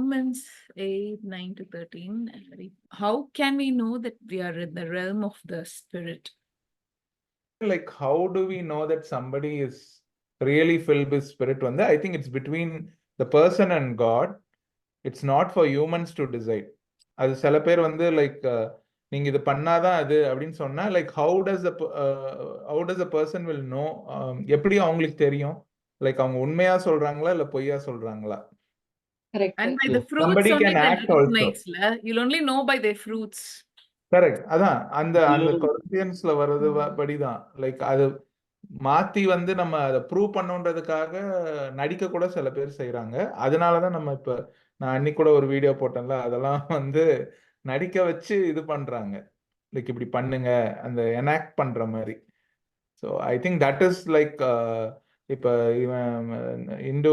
Romans 8:9-13. How can we know that we are in the realm of the Spirit? Like, how do we know that somebody is really filled with Spirit? I think it's between the person and God. It's not for humans to decide. அது சில பேர் like நீங்க இது பண்ணாதான் அது அப்படின்னு சொன்னா like how does a person will know? எப்படி அவங்களுக்கு தெரியும்? Like அவங்க உண்மையா சொல்றாங்களா இல்ல பொய்யா சொல்றாங்களா? Correct. And by the fruits Somebody only can they act also. recognize, you'll only know by their fruits. Correct. அதான் அந்த கொரிந்தியன்ஸ்ல வர்றது படிதான். லைக் அது மாத்தி நம்ம அதை ப்ரூவ் பண்ணுன்றதுக்காக நடிக்க கூட சில பேர் செய்யறாங்க. அதனாலதான் நம்ம இப்ப நான் அன்னைக்கு கூட ஒரு வீடியோ போட்டேன்ல, அதெல்லாம் நடிக்க வச்சு இது பண்றாங்க. லைக் இப்படி பண்ணுங்க, அந்த எனாக்ட் பண்ற மாதிரி. So I think that is like இப்ப இவன் இந்து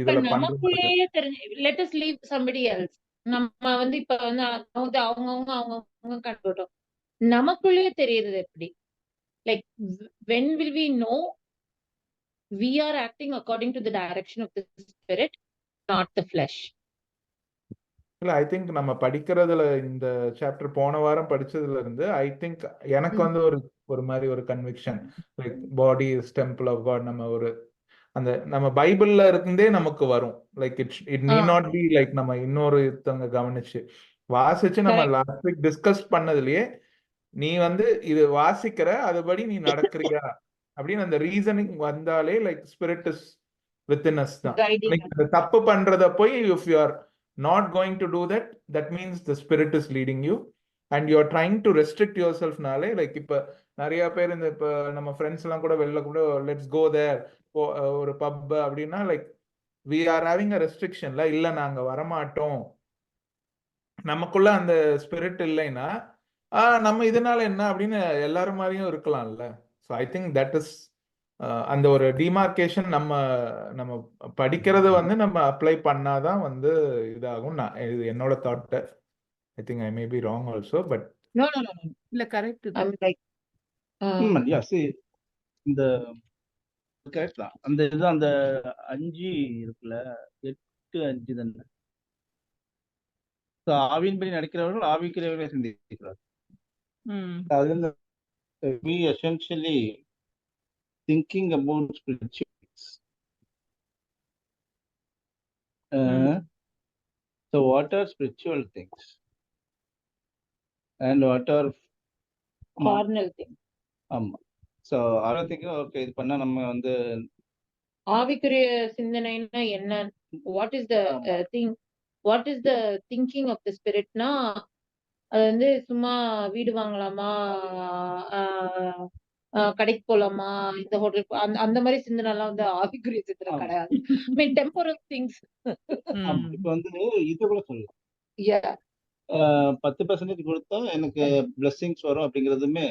இதுல நமக்குள்ளேயே தெரிஞ்சு let us leave somebody else. நம்ம இப்ப அவங்க கண்டுட்டோம். நமக்குள்ளேயே தெரியுது எப்படி? Like when will we know we are acting according to the direction of the Spirit, not the flesh? இல்ல, ஐ திங்க் நம்ம படிக்கிறதுல இந்த சாப்டர் போன வாரம் படிச்சதுல இருந்து ஐ திங்க் எனக்கு ஒரு மாதிரி ஒரு conviction, like body is temple of God. நம்ம பைபிள்ல இருந்தே நமக்கு வரும். Like it need not be like நம்ம இன்னொருத்தவங்க கவனிச்சு வாசிச்சு நம்ம லாஸ்ட் வீக் டிஸ்கஸ் பண்ணதுலயே நீ இது வாசிக்கிற அதுபடி நீ நடக்கிறியா அப்படின்னு அந்த ரீசனிங் வந்தாலே like spirit is within us தான். தப்பு பண்றத போய் if you are not going to do that, that means the Spirit is leading you and you are trying to restrict yourself நாலே. லைக் இப்ப நிறைய பேர் இப்ப நம்ம ஃப்ரெண்ட்ஸ் எல்லாம் கூட வெளில கூட லெட்ஸ் கோ தேர் ஒரு பப் அப்படின்னா like we are having a restriction. இல்ல நாங்க வரமாட்டோம். நமக்குள்ள அந்த ஸ்பிரிட் இல்லைன்னா நம்ம இதனால என்ன அப்படின்னு எல்லாரும் மாதிரியும் இருக்கலாம்ல. So I think that is அந்த ஒரு டிமார்கேஷன் நம்ம படிக்கிறது நம்ம அப்ளை பண்ணாதான் இதாகும். இது என்னோட thought. I think I may be wrong also, but no இல்ல correct. I'm like yeah, see, இந்த கரெக்ட் தான். அந்த இது அந்த 5 இருக்குல்ல, 8 5 தானே. ஆவியின்படி நடக்கிறவர்கள் ஆவிக்குரியவர்களை சிந்திக்கிறார். அது we essentially thinking about spirituals. So what are spiritual things and what are carnal things? So I think okay, இது பண்ணா நம்ம ஆவிக்குரிய சிந்தனைனா என்ன? What is the thing? What is the thinking of the spirit? னா அது சும்மா வீடு வாங்கலாமா, கடைக்கு போலாமா, இந்த ஹோட்டல், அந்த மாதிரி சிந்தனை எல்லாம் ஆவிக்குரிய சிந்தனை கிடையாது. I mean temporal things. இப்ப இது கூட சொல்லலாம். 10% கொடுத்தா எனக்கு blessings வரும் அப்படிங்கிறதுமே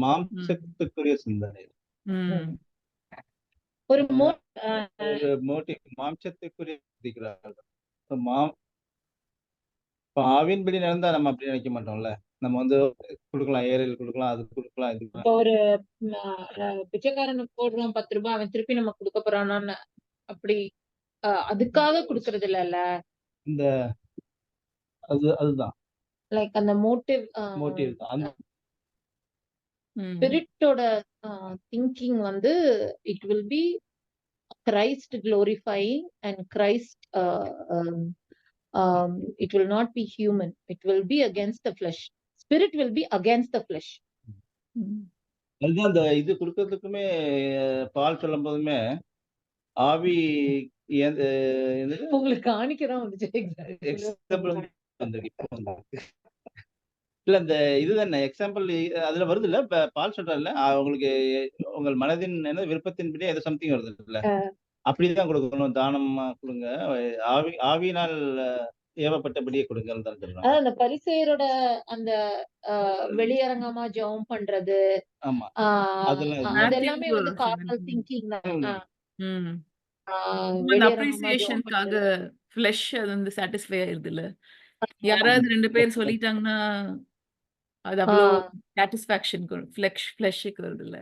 மாம்சத்துக்குரிய சிந்தனை. ஒரு மோட்டிவ் மாம்சத்துக்குரிய சிந்திக்கிறார்கள். ஆவின்படி நடந்தா நம்ம அப்படி நினைக்க மாட்டோம்ல. நம்ம கொடுக்கலாம், ஏரியில் கொடுக்கலாம், அது கொடுக்கலாம், இது ஒரு பிச்சைக்காரனுக்கு போடுறோம் 10 ரூபாய், அவன் திருப்பி நம்ம கொடுக்க போறானான்னு அப்படி அதுக்காக கொடுக்கறது இல்லல்ல. இந்த அதுதான் லைக் அந்த மோட்டிவ் தான். ஸ்பிரிட்டோட thinking it will be Christ glorifying and Christ it will not be human. It will be against the flesh. Spirit will be against the flesh. அதுதான் அந்த இது கொடுக்கறதுக்குமே பால் சொல்லும் போதுமே ஆவி உங்களுக்கு காணிக்கதான் இல்ல இந்த இதுதானே எக்ஸாம்பிள் அதுல வருது இல்ல. பால் சொல்றாருல்ல, உங்களுக்கு உங்கள் மனதின் விருப்பத்தின்படி ஏதோ சம்திங் வருது இல்ல, அப்படிதான் கொடுக்கணும். தானமா கொடுங்க, ஆவியினால் ஏவப்பட்டபடியே கொடுங்க. அந்த பரிசேயரோட அந்த வெளியரங்கமா ஜெபம் பண்றது, அதெல்லாமே கார்னல் திங்கிங் தான். அப்ரிசியேஷனுக்காக ஃப்ளஷ் அது சாட்டிஸ்ஃபை ஆயிருது இல்ல. யாராவது 2 பேர் சொல்லிட்டாங்கன்னா அது அவ்வளோ சாட்டிஸ்ஃபேக்ஷன் ஃப்ளஷ்க்கு வருது இல்ல.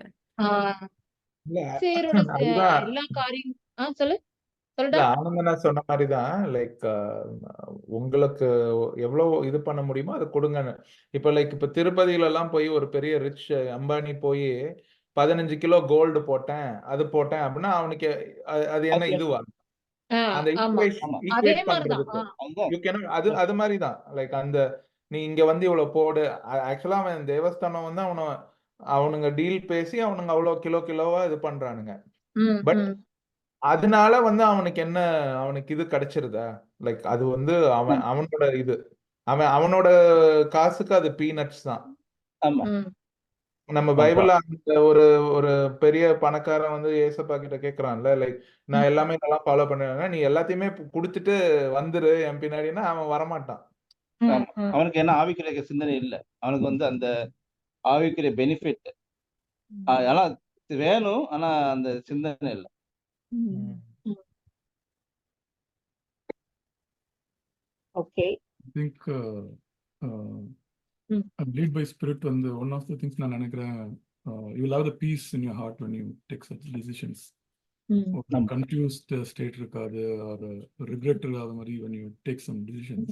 பரிசேயரோட எல்லா காரியம் சொல்லு சொல்டா. நான் சொன்ன மாதிரிதான் லைக் உங்களுக்கு எவ்வளவு இது பண்ண முடியுமோ அதை கொடுங்கன்னு. இப்ப திருப்பதியில எல்லாம் போய் ஒரு பெரிய ரிச் அம்பானி போய் 15 கிலோ கோல்டு போட்டேன் அது போட்டேன் அப்படின்னா அவனுக்கு அது என்ன Okay. இதுவா அந்த ஆமா ஆமா. அதே ஈக்குவேட் மாதிரிதான். பண்றதுக்கு யூ கேன் அது மாதிரிதான் லைக் அந்த நீ இங்க வந்து இவ்வளவு போடு. ஆக்சுவலா அவன் தேவஸ்தானம் வந்து அவனுங்க டீல் பேசி அவனுங்க அவ்வளவு கிலோவா இது பண்றானுங்க. ம், பட் ம். அதனால வந்து அவனுக்கு இது கிடைச்சிருதா? லைக் அது வந்து அவனோட இது அவனோட காசுக்கு அது பீனட்ஸ் தான். ஆமா. ம். நம்ம பைபிள்ல அந்த ஒரு ஒரு பெரிய பணக்காரன் வந்து ஏசப்பா கிட்ட கேக்குறான்ல லைக் நான் எல்லாமே இதெல்லாம் ஃபாலோ பண்ணுவேன், நீ எல்லாத்தையுமே கொடுத்துட்டு வந்துரு என் பின்னாடினா அவன் வரமாட்டான். ம், ஆமா. ம். அவனுக்கு என்ன ஆவிக்குரிய சிந்தனை இல்ல. அவனுக்கு வந்து அந்த ஆவிக்குரிய பெனிஃபிட் ஆனா வேணும், ஆனா அந்த சிந்தனை இல்ல. Okay. I think I'm led by spirit on one of the things நான் நினைக்கிறேன், you will have the peace in your heart when you take such decisions. ஒரு confused state இருக்காது, or regret இருக்காத மாதிரி when you take some decisions.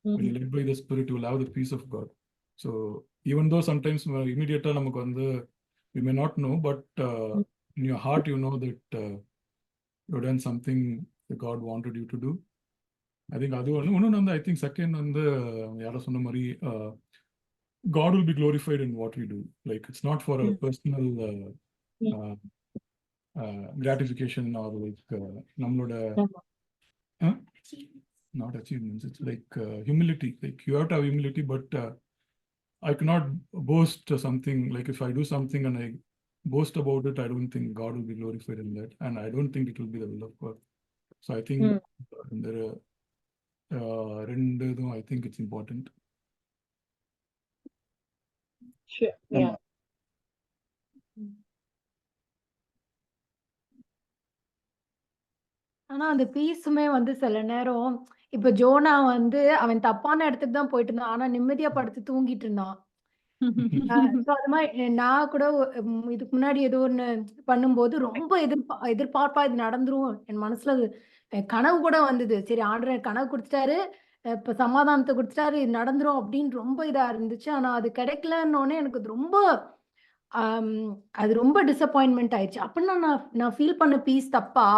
When you led by the spirit, you will have the peace of God. So even though sometimes immediately நமக்கு வந்து we may not know, but in your heart you know that you've done something that God wanted you to do. I think அது ஒன்று வந்து I think second வந்து யாரோ சொன்ன மாதிரி God will be glorified in what we do. Like it's not for a personal gratification or like நம்மளோட not achievements. It's like humility. Like you have to have humility, but I cannot boast something. Like if I do something and I boast about it, I don't think God will be glorified in that, and I don't think it will be the will of God. So I think there ரெண்டு I think it's important. Sure. Yeah. ஆனா அந்த பீஸுமே வந்து சில நேரம் இப்ப ஜோனா வந்து அவன் தப்பான இடத்துக்கு தான் போயிட்டு இருந்தான். ஆனா நிம்மதியா படுத்து தூங்கிட்டு இருந்தான். So அது மாதிரி நான் கூட இதுக்கு முன்னாடி ஏதோ ஒண்ணு பண்ணும்போது ரொம்ப எதிர்பார்ப்பா இது நடந்துரும். என் மனசுல அது கனவு கூட வந்தது. சரி ஆண்டவர் கனவு குடுத்துட்டாரு. இப்ப சமாதானத்தை குடுத்துட்டாரு. இது நடந்துரும் அப்படின்னு ரொம்ப இதா இருந்துச்சு. ஆனா அது கிடைக்கலன்னோனே எனக்கு அது ரொம்ப அது ரொம்ப டிசப்பாயின்ட்மென்ட் ஆயிடுச்சு. அப்பன்னா நான் ஃபீல் பண்ண பீஸ் தப்பா?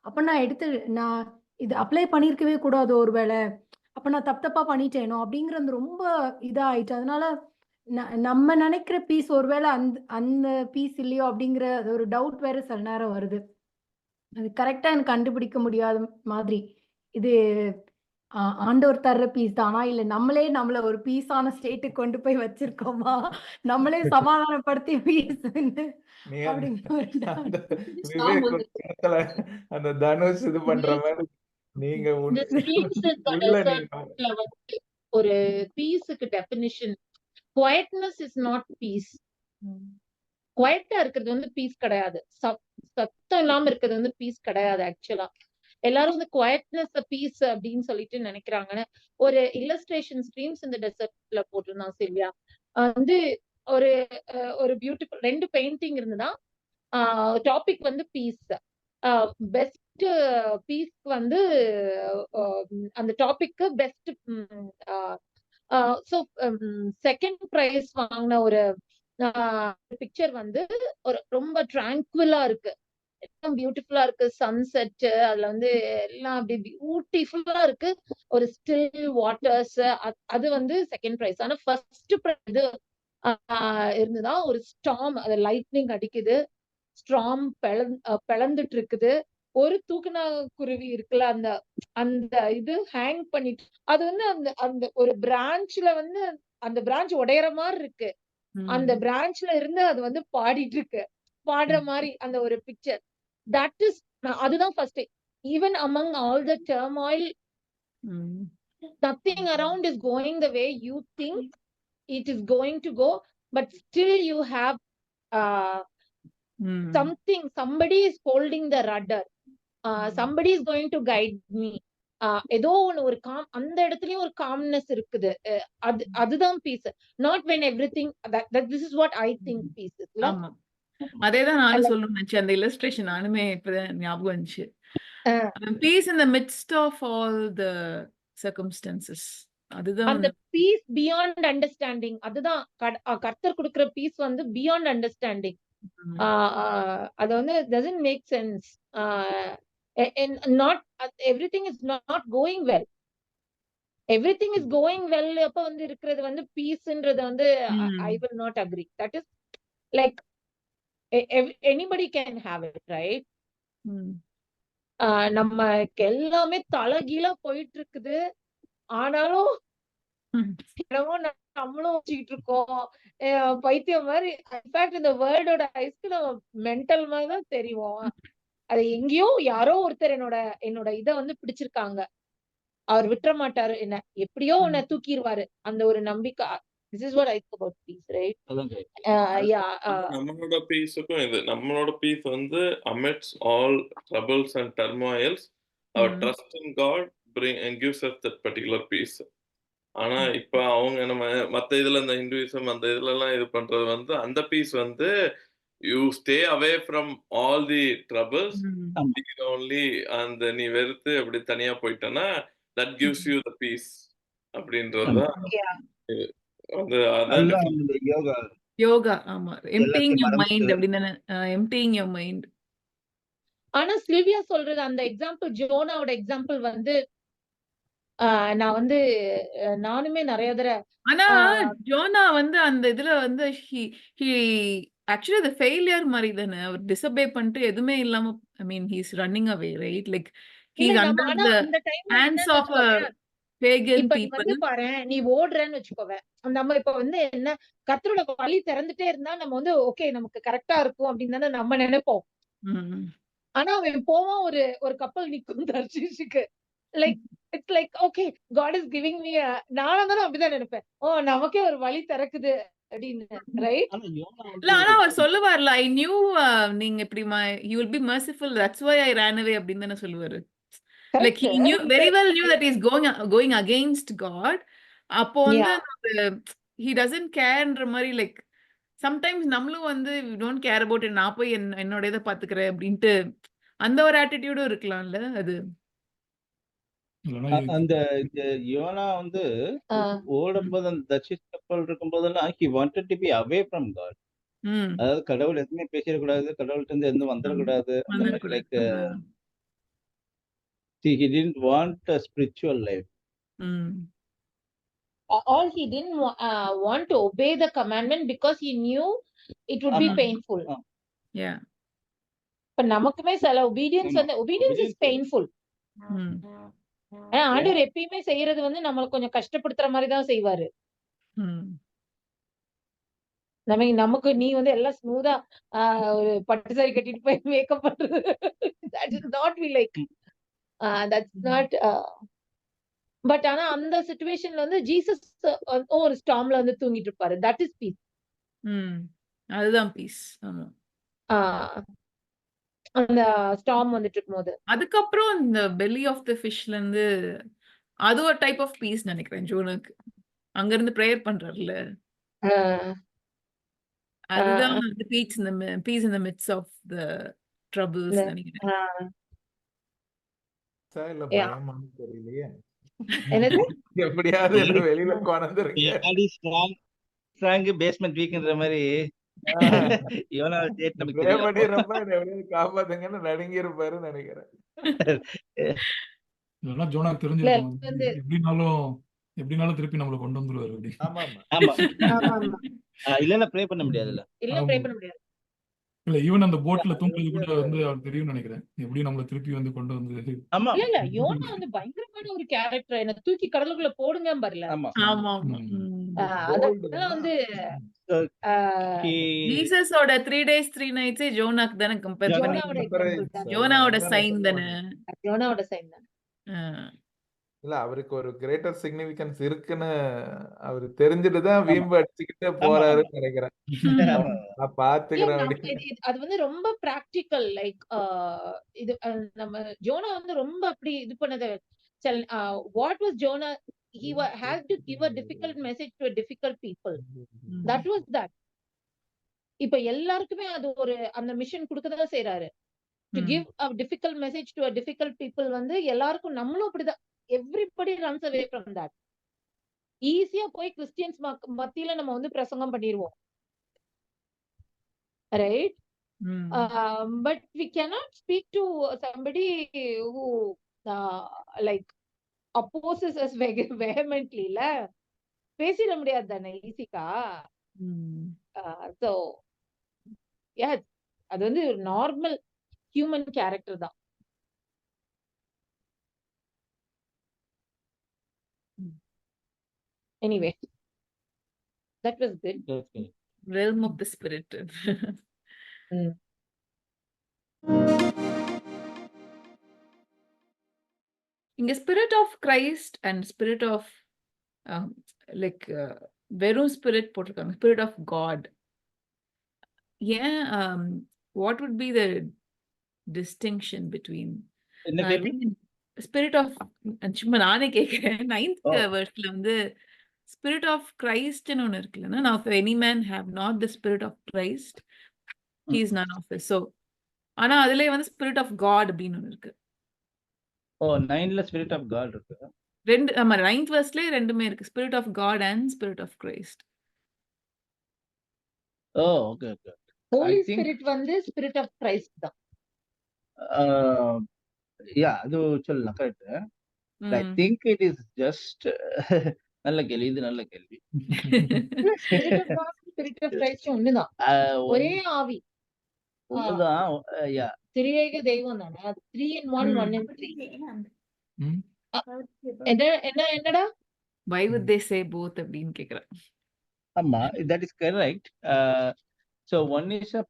அப்ப நான் இது அப்ளை பண்ணியிருக்கவே கூடாது ஒருவேளை. அப்ப நான் தப்பா பண்ணிட்டேனோ அப்படிங்கிறது ரொம்ப இதா ஆயிடுச்சு. அதனால நம்ம நினைக்கிற பீஸ் ஒருவேளை அந்த பீஸ் இல்லையோ அப்படிங்கிற ஒரு டவுட் வேற சில நேரம் வருது. அது கரெக்டா எனக்கு கண்டுபிடிக்க முடியாத மாதிரி. இது ஆண்டவர் தர்ற பீஸ் தானா? இல்ல நம்மளே நம்மள ஒரு பீஸான ஸ்டேட்டுக்கு கொண்டு போய் வச்சிருக்கோமா? நம்மளே சமாதானப்படுத்தி பீஸ் அந்த தனுஷ் இது பண்ற மாதிரி நீங்க ஒரு பீஸுக்கு definition quietness is not peace. குவைட்டா இருக்கிறது வந்து பீஸ் கிடையாது. சத்தம் இல்லாம இருக்கிறது வந்து பீஸ் கிடையாது. ஆக்சுவலா எல்லாரும் வந்து குவைட்னஸ் பீஸ் அப்படின்னு சொல்லிட்டு நினைக்கிறாங்கன்னு ஒரு இல்லஸ்ட்ரேஷன் ஸ்ட்ரீம்ஸ் இந்த டெசர்ட்ல போட்டிருந்தான் சில்வியா. வந்து ஒரு பியூட்டிஃபுல் 2 பெயிண்டிங் இருந்ததுன்னா டாபிக் வந்து பீஸ். பெஸ்ட் பீஸ் வந்து அந்த டாபிக்கு பெஸ்ட். ஸோ செகண்ட் ப்ரைஸ் வாங்கின ஒரு பிக்சர் வந்து ஒரு ரொம்ப ட்ராங்குவலா இருக்கு, பியூட்டிஃபுல்லா இருக்கு. சன்செட் அதுல வந்து எல்லாம் அப்படி பியூட்டிஃபுல்லா இருக்கு. ஒரு ஸ்டில் வாட்டர்ஸ் அது வந்து செகண்ட் ப்ரைஸ். ஆனா ஃபர்ஸ்ட் இது இருந்துதான் ஒரு ஸ்டார்ம், அது லைட்னிங் அடிக்குது, ஸ்டார்ம் பிளந்துட்டு இருக்குது. ஒரு தூக்குனா குருவி இருக்குல்ல, அந்த இது ஹேங் பண்ணிட்டு அது வந்து அந்த ஒரு பிரான்ச்ல வந்து அந்த பிரான்ச் உடையற மாதிரி இருக்கு. அந்த பிரான்ச்ல இருந்து அது வந்து பாடிட்டு இருக்கு, பாடுற மாதிரி அந்த ஒரு பிக்சர். தட் இஸ் அதுதான் first. Even among all the turmoil nothing around is going the way you think it is going to go, but still you have something, somebody is holding the rudder, somebody is going to guide me. ஏதோ ஒண்ணு ஒரு அந்த இடத்துலயும் ஒரு calmness இருக்குது. அதுதான் peace. Not when everything that this is what I think peace is. அதேதான் நானும் சொல்லணும்னு நினைச்சேன். அந்த இல்லஸ்ட்ரேஷன் நானுமே இப்பதான் ஞாபகம் வந்துச்சு. Peace in the midst of all the circumstances. அதுதான் அந்த வந்து பீஸ் பியாண்ட் அண்டர்ஸ்டாண்டிங், அதுதான் கர்த்தர் கொடுக்கிற பீஸ் வந்து பியாண்ட் அண்டர்ஸ்டாண்டிங். ம். அது வந்து doesn't make sense. Not everything is not going well. Everything is going well அப்ப வந்து இருக்கிறது வந்து பீஸ்ன்றது வந்து I ம். will not agree. That is like anybody can have it, right? ம். நமக்கு எல்லாமே தலைகீழா போயிட்டு இருக்குது. ஆனாலும் ம். என்னமோ நம்மளும் வச்சுக்கிட்டு இருக்கோம். பைத்தியம் மாதிரி. இன்ஃபேக்ட் இந்த வேர்ல்டோட ஐஸ்க்கு நம்ம மென்டல் மாதிரி தான் தெரியும். அது எங்கேயோ யாரோ ஒருத்தர் என்னோட இத வந்து பிடிச்சிருக்காங்க. அவர் விட்டுற மாட்டாரு என்ன, எப்படியோ உன்னை ம். தூக்கிடுவாரு. அந்த ஒரு நம்பிக்கை. This is what I think about peace, right? அதான் correct. Yeah. நம்மளோட பீஸுக்கும் இது நம்மளோட பீஸ் வந்து amidst all troubles and turmoils our ம். trust in God gives us that particular peace. ஆனா இப்ப அவங்க நம்ம மத்த இதுல இந்த ஹிந்துயிசம் அந்த இதுல எல்லாம் இது பண்றது வந்து அந்த பீஸ் வந்து you stay away from all the troubles ம். only அந்த நீ வெறுத்து அப்படி தனியா போயிட்டனா that gives you the peace அப்படின்றது தான் Yeah. வந்து அதான் அதுதான் இந்த யோகா யோகா. ஆமா. emptying எல்லாத்தையும் your mind மறந்துட்டு அப்படின்னு emptying your mind. ஆனா சில்வியா சொல்றது அந்த எக்ஸாம்பிள், ஜோனாவோட எக்ஸாம்பிள் வந்து நான் வந்து நானுமே நிறைய தடவை ஆனா ஜோனா வந்து அந்த இதுல வந்து he actually the failure மாதிரி தானே. அவர் disobey பண்ணிட்டு எதுவுமே இல்லாம I mean he's running away, right? Like he's இல்ல under ஆனா the அந்த டைம்ல hands என்னன்னு of a வச்சுக்கோவேன், pagan இப்ப நீ people. வந்து பாரு, நீ ஓடுறன்னு வச்சுக்கோவேன், நம்ம இப்ப வந்து என்ன கர்த்தரோட வழி திறந்துட்டே இருந்தா நம்ம வந்து ஓகே நமக்கு கரெக்டா இருக்கும் அப்படின்னு தானே நம்ம நினைப்போம். ம். ஆனா அவன் போவான், ஒரு கப்பல் நிக்கும் தர்ஷிஷுக்கு. Like it's like okay God is giving me. நானும் தானே அப்படிதான் நினைப்பேன், ஓ நமக்கே ஒரு வழி திறக்குது அப்படின்னு, ரைட்? ஆனா யோகா இல்ல ஆனா அவர் சொல்லுவார்ல I knew நீங்க இப்படி you will be merciful that's why I ran away அப்படின்னு தானே சொல்லுவாரு. Like he knew very well knew that he's going against God. அப்போ வந்து he doesn't careன்ற மாதிரி like sometimes நம்மளும் வந்து we don't care about it, நான் போய் என்னோட இதை பாத்துக்கிறேன் அப்படின்ட்டு அந்த ஒரு ஆட்டிடியூடும் இருக்கலாம்ல. அது இல்லைன்னா அந்த யோனா வந்து ஓடும்போது அந்த தர்ஷிஸ் கப்பல் இருக்கும் போதெல்லாம் he wanted to be away from God. ம். அதாவது கடவுள் எதுவுமே பேசிடக்கூடாது, கடவுள்கிட்ட இருந்து எதுவும் வந்துடக்கூடாது, அந்த மாதிரி like he didn't want a spiritual life. ம். All he didn't want to obey the commandment because he knew it would be ஆமா. painful. Yeah. இப்ப நமக்குமே சில obedience வந்து obedience is painful. ம். ஆனா ஆண்டவர் எப்பயுமே செய்யறது வந்து நம்மள கொஞ்சம் கஷ்டப்படுத்துற மாதிரி தான் செய்வாரு. ம். நமக்கு நீ வந்து எல்லாம் ஸ்மூதா ஒரு பட்டு சாரி கட்டிட்டு போய் மேக்கப் பண்றது that is not we like. That's not but ஆனா அந்த சிச்சுவேஷன்ல வந்து ஜீசஸ் ஒரு ஸ்டார்ம்ல வந்து தூங்கிட்டு இருப்பாரு. that is peace. ம். அதுதான் பீஸ். ஆமா. அந்த ஸ்டார்ம் வந்துட்டு இருக்கும்போது அதுக்கப்புறம் இந்த belly of the fishல இருந்து அது ஒரு டைப் ஆஃப் பீஸ் நினைக்கிறேன் ஜோனுக்கு. அங்க இருந்து பிரேயர் பண்றாருல்ல. அதுதான் the peace in the midst of the troubles நினைக்கிறேன். இல்ல பயமான்னு தெரியலையே. என்னது எப்படியாவது என்ன வெளியில கொணந்துருங்க. ஸ்ட்ராங் பேஸ்மெண்ட் வீக்ன்ற மாதிரி யோனா ஸ்டேட் நமக்கு ப்ரே தெரியல. பண்ணிடுறப்ப என்னை எப்படியாவது காப்பாத்துங்கன்னு நடுங்கி இருப்பாருன்னு நினைக்கிறேன். இல்லைன்னா ஜோனா தெரிஞ்சிருக்கும் எப்படினாலும் திருப்பி நம்மளை கொண்டு வந்துருவாரு அப்படி. ஆமா ஆமா ஆமா ஆமா ஆமா இல்லன்னா ப்ரே பண்ண முடியாதுல்ல. இல்ல ப்ரே பண்ண முடியாது. இல்ல ஈவன் அந்த போட்ல தூங்குறது கூட வந்து அவருக்கு தெரியும்னு நினைக்கிறேன், எப்படி நம்மளை திருப்பி வந்து கொண்டு வந்து. ஆமா இல்ல யோனா வந்து பயங்கரமான ஒரு கேரக்டர். என்ன தூக்கி கடலுக்குள்ள போடுங்க பாருல. ஆமா ஆமா. அதெல்லாம் வந்து ஜீசஸோட 3 days 3 nights ஜோனாக்கு தானே கம்பேர் பண்ணி ஜோனாவோட சைன் தானே. யோனாவோட சைன் தான். இல்ல அவருக்கு ஒரு கிரேட்டர் சிக்னிபிகன்ஸ் இருக்குன்னு அவரு தெரிஞ்சுட்டுதான் வீம்பு அடிச்சுக்கிட்டு போறாருன்னு நினைக்கிறேன். நான் பாத்துக்கிறேன் அப்படின்னு. அது வந்து ரொம்ப பிராக்டிக்கல். லைக் இது நம்ம ஜோனா வந்து ரொம்ப அப்படி இது பண்ணது. What was Jonah? he had to give a difficult message to a difficult people. that was that. இப்ப எல்லாருக்குமே அது ஒரு அந்த மிஷன் கொடுக்கதான் செய்யறாரு. டு ம். Give a difficult message to a difficult people வந்து எல்லாருக்கும் நம்மளும் அப்படிதான். Everybody runs away from that. ஈஸியா போய் கிறிஸ்டியன்ஸ் மத்தியில நம்ம வந்து பிரசங்கம் பண்ணிடுவோம், ரைட்? ம். But we cannot speak to somebody who like opposes us vehemently. பேசிட முடியாது தானே ஈஸிக்கா. ம். So yeah, அது வந்து நார்மல் ஹியூமன் கேரக்டர் தான். Anyway, that was good. That's good. Realm of the spirit. Mm. இங்க spirit of Christ and spirit of like வெறும் spirit போட்டிருக்காங்க, ஸ்பிரிட் ஆஃப் காட். ஏன் what would be the distinction between என்ன கேள்வி? Spirit of, சும்மா நானே கேட்கிறேன், 9th Oh. வெர்ஸ்ல வந்து ஸ்பிரிட் ஆஃப் கிரைஸ்ட்னு ஒன்று இருக்குல்லன்னா, now if any man have not the spirit of Christ he is none of us. So ஆனா அதுலயே வந்து ஸ்பிரிட் ஆஃப் காட் அப்படின்னு ஒன்று இருக்கு. ஓ 9ல ஸ்பிரிட் ஆஃப் காட் இருக்கு. ரெண்டு, ஆமா 9th வெர்ஸ்லயே ரெண்டுமே இருக்கு, spirit of God and spirit of Christ. Oh okay okay. Holy I think- spirit வந்து ஸ்பிரிட் ஆஃப் கிரைஸ்ட் தான். யா அது சொல்லலாம், correct. I think it is just நல்ல கேள்வி, இது நல்ல கேள்வி. Spirit of God spirit of Christ ஒண்ணுதான், ஒரே ஆவி. ஒண்ணுதான். யா திரியேக தெய்வம் தானே, அது 3 in 1 1 in 3. ம். என்னடா Why would they say both அப்படின்னு கேக்குறேன். ஆமா, that is correct. So one is a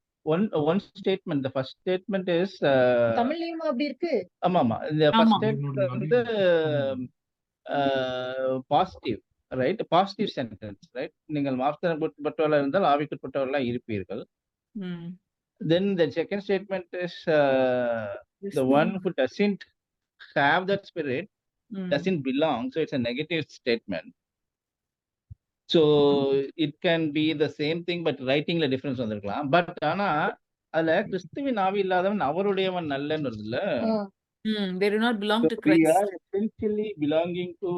one statement. The first statement is தமிழ்லயும் அப்படி இருக்கு. ஆமா ஆமா, இந்த ஆமா. first statement வந்து positive, right? Positive sentence, right? நீங்கள் மாம்சத்திற்குட்பட்டவர்களாக இருந்தால் ஆவிக்குட்பட்டவர்களாக இருப்பீர்கள். ம். Then the second statement is the one who doesn't have that spirit ம். doesn't belong, so it's a negative statement. So it can be the same thing, but writingல difference வந்திருக்கலாம். But ஆனா அதுல கிறிஸ்துவின் ஆவி இல்லாதவன் அவருடையவன் நல்லன்னு வருதுல்ல. They do not belong to So we Christ. are essentially belonging to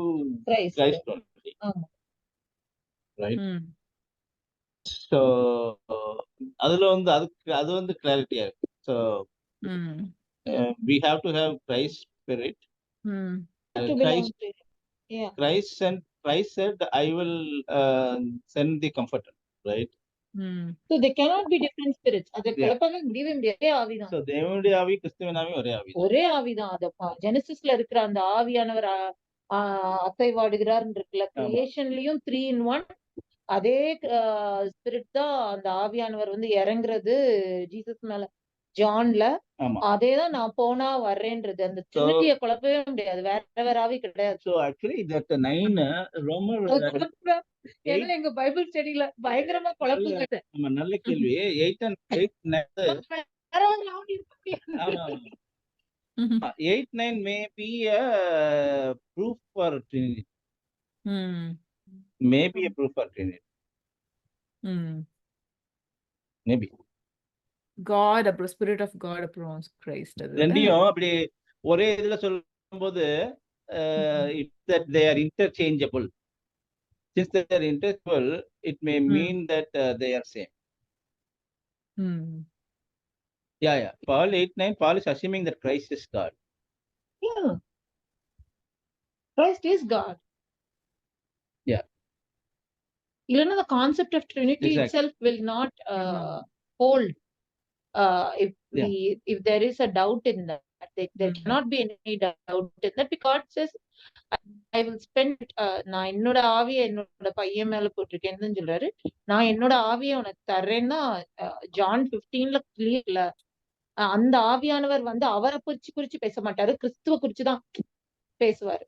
Christ. Christ only, ஆமா. right? ம். So அதுல வந்து அது வந்து கிளாரிட்டியா இருக்கு. So ம். we have to have Christ spirit. ம். To belong Christ to it. Yeah. Christ said, I will send the comforter, right? ம். So there cannot be different spirits. அதை Yeah. குழப்பவே முடியவே முடியாது. ஒரே ஆவிதான். So தேவனுடைய ஆவி கிறிஸ்துவின் ஆவி ஒரே ஆவி. ஒரே ஆவிதான். அத ஜெனசிஸ்ல இருக்கிற அந்த ஆவியானவர் அசைவாடுகிறார் இருக்குல்ல, ஆமா. கிரியேஷன்லயும் 3 in 1 அதே ஸ்பிரிட் தான் அந்த ஆவியானவர் வந்து இறங்குறது ஜீசஸ் மேல ஜான்ல. ஆமா. அதேதான் நான் போனா வர்றேன்றது. அந்த ட்ரினிட்டிய குழப்பவே முடியாது. வேற ஆவி கிடையாது. So actually that 9 Roman ஏன்னா எங்க பைபிள் ஸ்டடில பயங்கரமா குழப்பம். நம்ம நல்ல கேள்வி. 8 and 8 வேற ஒரு ஆவி இருக்க முடியாது. ஆமா. 8 9 may be a proof for Trinity. ம். May be a proof for Trinity. ம். Maybe. God அப்புறம் ஸ்பிரிட் ஆஃப் காட் அப்புறம் கிரைஸ்ட், அது ரெண்டையும் அப்படி ஒரே இதுல சொல்லும்போது that they are interchangeable. Since they are interchangeable, it may mean that they are same. ம். Yeah. Paul 8:9, Paul is assuming that Christ is God. Yeah. Christ is God. Yeah. இல்லைன்னா the concept of Trinity Exactly. itself will not hold. If there is a doubt in that, there cannot be any doubt in that, because God says, I will spend நான் என்னோட ஆவியை என்னோட பையன் மேல போட்டிருக்கேன்னு சொல்றாரு. நான் என்னோட ஆவியை உனக்கு தர்றேன்னா ஜான் 15ல கிளியர்ல அந்த ஆவியானவர் வந்து அவரை குறிச்சு பேச மாட்டாரு, கிறிஸ்துவ குறிச்சுதான் பேசுவாரு.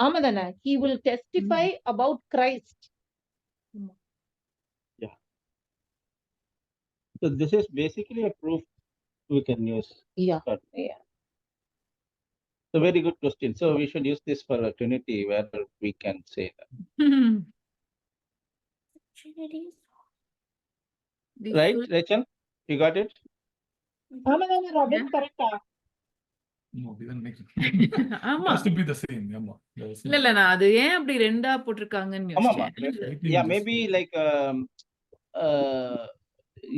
ஆமா தானே? he will testify about Christ. So this is basically a proof we can use. Yeah. So very good question. So we should use this for a Trinity where we can say that. Right, Rachel? You got it? ஆமாதாங்க Robert, கரெக்டா? அப்படிதான் நினைக்கிறேன். ஆமா. Has to be the same. ஆமா. The same. இல்ல நான் அது ஏன் அப்படி 2ஆ போட்டிருக்காங்கன்னு ஆமாமா. யோசிச்சேன். Writing Yeah, is- maybe like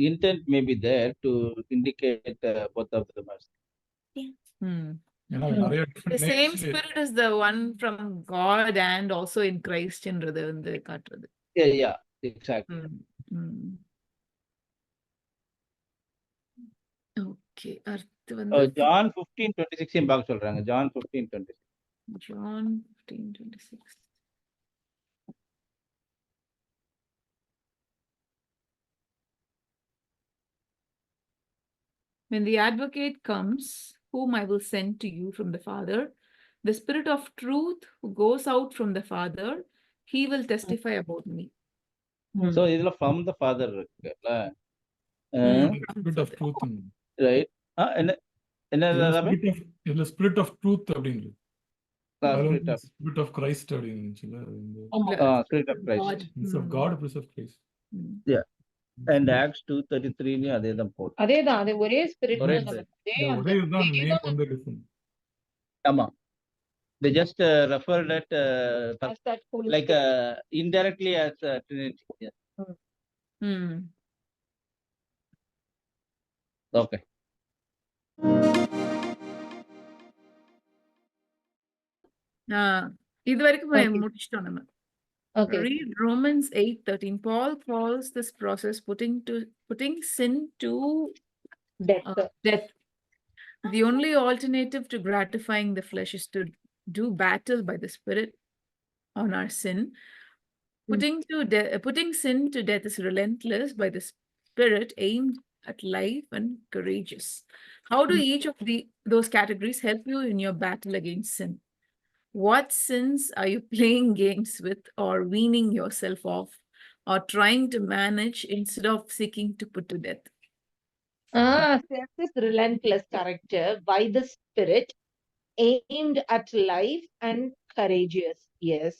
intent may be there to indicate both of them as. ம். ஏன்னா நிறைய The different same names. spirit is the one from God and also in Christன்றது வந்து காட்டுறது. Yeah, exactly. ஓகே, அடுத்து வந்து John 15:26 பார்க்க சொல்றாங்க. John 15:26. John 15:26. When the advocate comes, whom I will send to you from the Father, the Spirit of truth who goes out from the Father, he will testify about me. So இதுல from the father இருக்குல்ல. Spirit of truth. Right. என்ன Robert? இதுல spirit of truth அப்படின்றது. Spirit of Spirit of Christ அப்படின்னுச்சுல. Spirit of Christ. God. Prince of God, Prince of Christ. Yeah. And Acts 2:33 அதே தான் போடு. அதேதான், அது ஒரே ஸ்பிரிட். ஒரே ஒரே இதுதான் நேம் வந்து different. ஆமா. They just referred at like indirectly as Trinity. Yeah. Okay. இது வரைக்கும் Okay. முடிச்சிட்டோம் நம்ம. Okay. Read Romans 8:13. Paul calls this process putting sin to death. The only alternative to gratifying the flesh is to do battle by the Spirit on our sin. Putting sin to death is relentless by the Spirit, aimed at life and courageous. How do each of those categories help you in your battle against sin? What sins are you playing games with or weaning yourself off or trying to manage instead of seeking to put to death? Self is relentless character by the Spirit, aimed at life and courageous. Yes.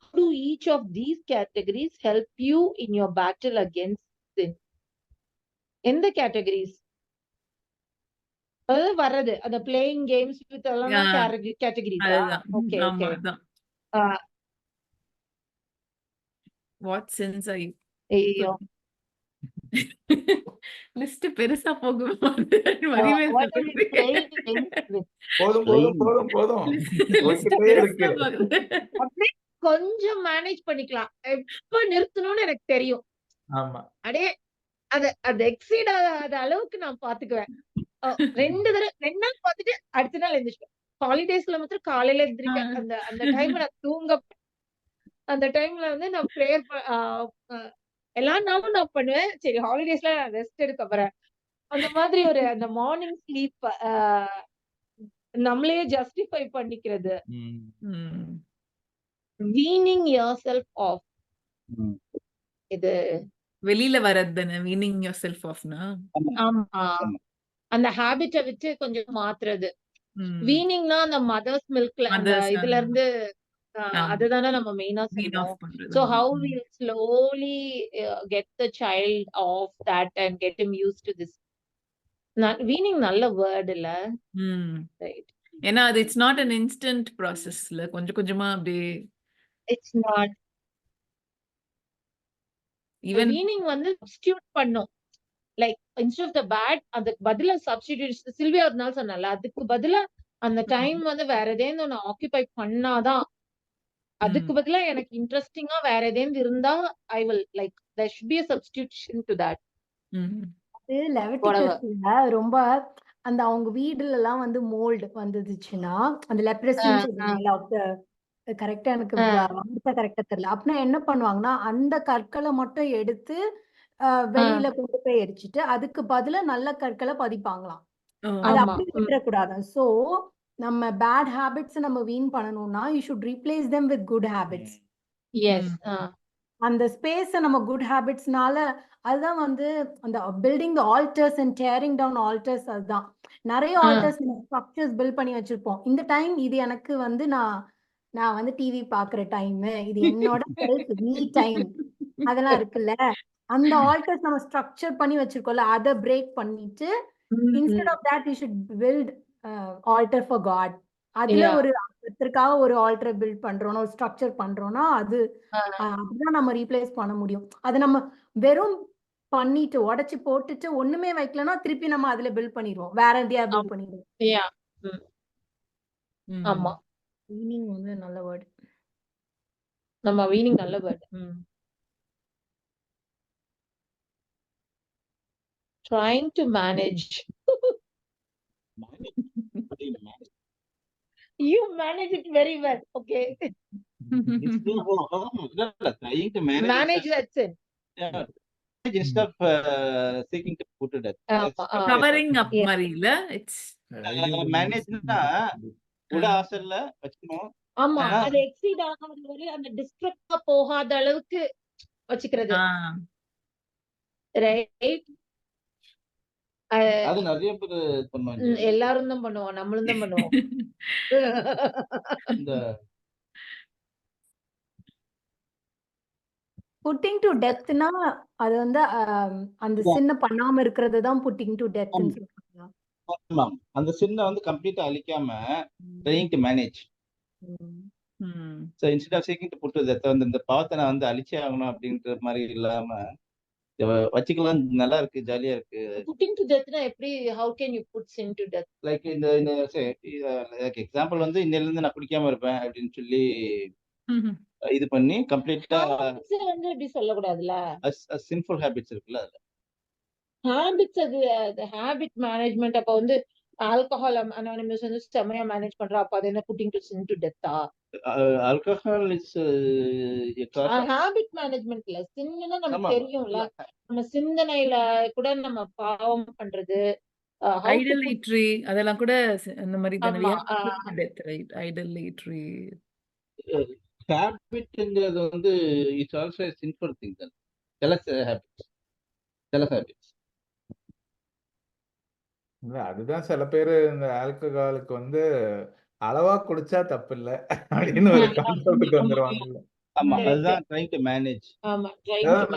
How do each of these categories help you in your battle against sin? எந்த categories? அதாவது வர்றது அந்த playing games with எல்லாம் categories. அதுதான். Okay ஆமா, okay. அதான். What sins are you? ஐயோ, list பெருசா போகும். வடிவேல் what are you சொல்றது. playing games with? போதும் லிஸ்ட் போயிட்டே பெருசா இருக்கு. போகுது. அப்படியே கொஞ்சம் மேனேஜ் பண்ணிக்கலாம். எப்ப நிறுத்தணும்னு எனக்கு தெரியும். ஆமா. அடே அது எக்ஸீட் ஆகாத அளவுக்கு நான் பாத்துக்குவேன். 2 நாள் பார்த்துட்டு அடுத்த நாள் எந்திரிச்சுப்பேன். ஹாலிடேஸ்ல மாத்திரம் காலையில எந்திரிக்க அந்த டைம்ல நான் தூங்க, அந்த டைம்ல வந்து நான் ப்ரேயர் எல்லா நாளும் நான் பண்ணுவேன். சரி ஹாலிடேஸ்ல நான் ரெஸ்ட் எடுக்க போறேன். அந்த மாதிரி ஒரு அந்த மார்னிங் ஸ்லீப் நம்மளையே ஜஸ்டிஃபை பண்ணிக்கிறது. Weaning yourself off. இது வெளியில வரதுதானே weaning yourself offனா. ஆமா, அந்த ஹாபிட்ட வச்சு கொஞ்சம் மாத்துறது. வீனிங்னா அந்த மதர்ஸ் மில்க்ல அந்த இதுல இருந்து அதுதானே நம்ம மெயினா சொல்றோம். So how we slowly get the child off that and get him used to this. Weaning நல்ல வேர்ட் இல்ல. Right. ஏன்னா அது இட்ஸ் நாட் an instant processல கொஞ்சம் கொஞ்சமா அப்படியே. It's not. Even வீனிங் வந்து சப்ஸ்டிட்யூட் பண்ணும். Like instead of the bad அதுக்கு பதிலா சப்ஸ்டிட்யூட். சில்வியா ஒரு நாள் சொன்னால அதுக்கு பதிலா அந்த டைம் வந்து வேற ஏதேன்னு ஒன்னு ஆக்கியூபை பண்ணாதான். அதுக்கு பதிலா எனக்கு இன்ட்ரெஸ்டிங்கா வேற ஏதேன்னு இருந்தா I will like there should be a substitution to that. அது லெவிட்டிகஸ்ல ரொம்ப அந்த அவங்க வீடுல எல்லாம் வந்து மோல்டு வந்துச்சுன்னா அந்த லெப்ரசின்னு சொல்லுவாங்க. கரெக்டா எனக்கு வார்த்தை கரெக்டா தெரியல. அப்படின்னா என்ன பண்ணுவாங்கன்னா அந்த கற்களை மட்டும் எடுத்து வெளியில கொண்டு போய் எரிச்சிட்டு அதுக்கு பதிலா நல்ல கற்களை பதிப்பாங்களாம். அது அப்படி விட்டுறக்கூடாது. சோ நம்ம பேட் ஹேபிட்ஸ் நம்ம வீண் பண்ணணும்னா you should replace them with good habits. Yes. அந்த ஸ்பேஸ நம்ம குட் ஹேபிட்ஸ்னால அதுதான் வந்து அந்த building the altars and tearing down altars. அதுதான் நிறைய ஆல்டர்ஸ் ஸ்ட்ரக்சர்ஸ் பில்ட் பண்ணி வச்சிருப்போம். இந்த டைம் இது எனக்கு வந்து நான் நான் வந்து டிவி பாக்குற டைம், இது என்னோட செல்ஃப் மீ டைம், அதெல்லாம் இருக்குல்ல. அந்த ஆல்டர்ஸ் நம்ம ஸ்ட்ரக்சர் பண்ணி வச்சிருக்கோம்ல, அதை பிரேக் பண்ணிட்டு instead of that you should build altar for God. அதுல Yeah. ஒரு ஒருத்தருக்காக ஒரு ஆல்டரை பில்ட் பண்றோம்னா, ஒரு ஸ்ட்ரக்சர் பண்றோம்னா, அது அப்படிதான் நம்ம ரீப்ளேஸ் பண்ண முடியும். அது நம்ம வெறும் பண்ணிட்டு உடைச்சு போட்டுட்டு ஒண்ணுமே வைக்கலன்னா திருப்பி நம்ம அதுல பில்ட் பண்ணிடுவோம், வேற எதையா பில்ட் பண்ணிடுவோம். Yeah. ஆமா, மீனிங் வந்து நல்ல வேர்டு. நம்ம மீனிங் நல்ல word. Trying to manage. You manage it very well. Okay. Trying to Manage that sin. instead of seeking to put to death. Covering up மாதிரி இல்ல. இட்ஸ் மேனேஜ்னா கூட ஆசல்ல வச்சுக்கணும். ஆமா, அது எக்ஸீட் ஆகாத வரை அந்த டிஸ்ட்ரக்டா போகாத அளவுக்கு வச்சுக்கிறது. ரைட். அது நிறைய பேர் பண்ணுவாங்க. எல்லாரும் தான் பண்ணுவோம், நம்மளும் தான் பண்ணுவோம். இந்த புட்டிங் டு டெத்னா அது வந்து அந்த சின்ன பண்ணாம இருக்கிறது தான் புட்டிங் டு டெத்னு சொல்றாங்க. ஆமாம், அந்த சின்ன வந்து கம்ப்ளீட்டா அழிக்காம trying to manage. So instead of seeking to put to death, வந்து இந்த பாவத்தை நான் வந்து அழிச்சே ஆகணும் அப்படின்ற மாதிரி இல்லாம வச்சுக்கலாம். நல்லா இருக்கு, ஜாலியா இருக்கு. Putting to death னா எப்படி? How can you put sin to death? Like இந்த எக்ஸாம்பிள் வந்து இன்னையில இருந்து நான் குடிக்காம இருப்பேன் அப்படின்னு சொல்லி இது பண்ணி கம்ப்ளீட்டா வந்து எப்படி சொல்லக்கூடாதுல்ல. சின்ஃபுல் ஹேபிட்ஸ் இருக்குல்ல, அதுல ஹேபிட்ஸ், அது ஹேபிட் மேனேஜ்மெண்ட். அப்ப வந்து ஆல்கஹால் அனானிமஸ் வந்து செமையா மேனேஜ் பண்றா, அப்ப அது என்ன புட்டிங் டு சின் டு டெத்தா? ஆல்கஹால் இஸ் ஹேபிட் மேனேஜ்மெண்ட்ல சின்னா நமக்கு தெரியும்ல, நம்ம சிந்தனையில கூட நம்ம பாவம் பண்றது, ஐடலிட்ரி அதெல்லாம் கூட அந்த மாதிரி தானே. Death right, ஐடலிட்ரி. ஹேபிட்ங்கிறது வந்து it's also a sinful thing then. jealous habits. அதுதான் சில பேரு இந்த ஆல்கஹாலுக்கு வந்து அளவா குடிச்சா தப்பு இல்ல அப்படின்னு ஒரு கான்செப்ட்க்கு வந்துருவாங்கல்ல. ஆமா, அதுதான் trying to manage. ஆமா,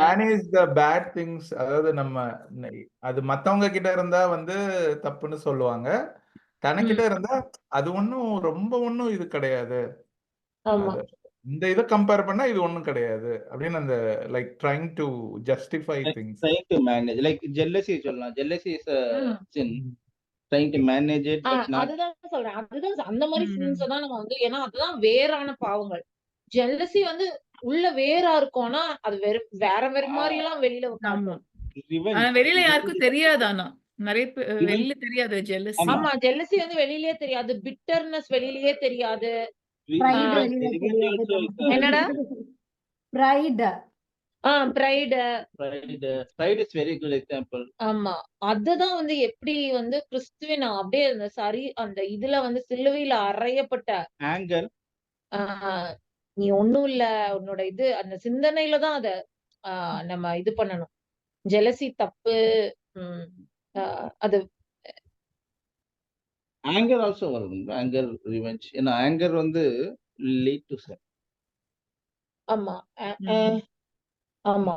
மேனேஜ் த பேட் திங்ஸ். அதாவது நம்ம அது மத்தவங்க கிட்ட இருந்தா வந்து தப்புன்னு சொல்லுவாங்க, தனக்கிட்ட இருந்தா அது ஒண்ணும் ரொம்ப ஒண்ணும் இது கிடையாது, இந்த இதை கம்பேர் பண்ணா இது ஒண்ணும் கிடையாது அப்படின்னு அந்த like trying to justify things. trying to manage like jealousy சொல்லலாம். jealousy is a sin. trying to manage it but not. அதுதான் சொல்றேன், அதுதான் அந்த மாதிரி சின்ஸ் தான் நம்ம வந்து, ஏன்னா அதுதான் வேறான பாவங்கள். ஜெல்லசி வந்து உள்ள வேறா இருக்கும்னா அது வேற மாதிரி எல்லாம் வெளியில காட்டும். வெளியில யாருக்கும் தெரியாது, ஆனா நிறைய வெளியில தெரியாது ஜெல்லசி. ஆமா, ஜெல்லசி வந்து வெளியிலே தெரியாது, பிட்டர்னஸ் வெளியிலே தெரியாது. என்னடா pride is very good example. ஆமா, அதுதான் வந்து எப்படி வந்து கிறிஸ்துவின் அப்படியே அந்த அந்த இதுல வந்து சிலுவையில அறையப்பட்ட anger. நீ ஒண்ணும் இல்ல, உன்னோட இது அந்த சிந்தனையில தான் அத நம்ம இது பண்ணணும். ஜெலசி தப்பு. அது anger also வரும். anger, revenge. ஏன்னா anger வந்து lead to sin. ஆமா ஆமா